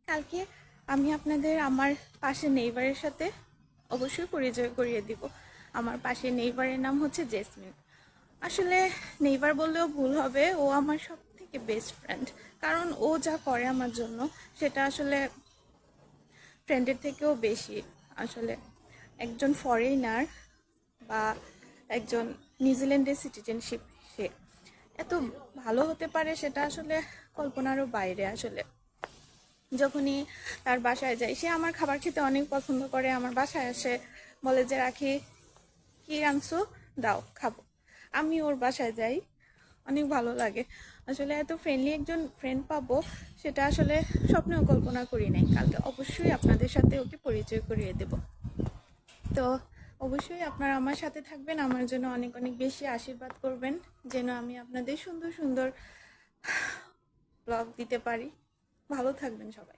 কালকে আমি আপনাদের আমার পাশের নেইবারের সাথে অবশ্যই পরিচয় করিয়ে দিব। আমার পাশের নেইবারের নাম হচ্ছে জেসমিন। আসলে নেইবার বললেও ভুল হবে, ও আমার সব থেকে বেস্ট ফ্রেন্ড। কারণ ও যা করে আমার জন্য সেটা আসলে ফ্রেন্ডের থেকেও বেশি। আসলে একজন ফরেনার বা একজন নিউজিল্যান্ডের সিটিজেনশিপ, সে এত ভালো হতে পারে সেটা আসলে কল্পনারও বাইরে। আসলে যখনই তার বাসায় যাই, সে আমার খাবার খেতে অনেক পছন্দ করে। আমার বাসায় আসে, বলে যে রাখি কি রাঁধছো, দাও খাবো। আমি ওর বাসায় যাই, অনেক ভালো লাগে। আসলে এত ফ্রেন্ডলি একজন ফ্রেন্ড পাবো সেটা আসলে স্বপ্নেও কল্পনা করি নাই। কালকে অবশ্যই আপনাদের সাথে ওকে পরিচয় করিয়ে দেব। তো অবশ্যই আপনারা আমার সাথে থাকবেন, আমার জন্য অনেক অনেক বেশি আশীর্বাদ করবেন যেন আমি আপনাদের সুন্দর সুন্দর ব্লগ দিতে পারি। ভালো থাকবেন সবাই।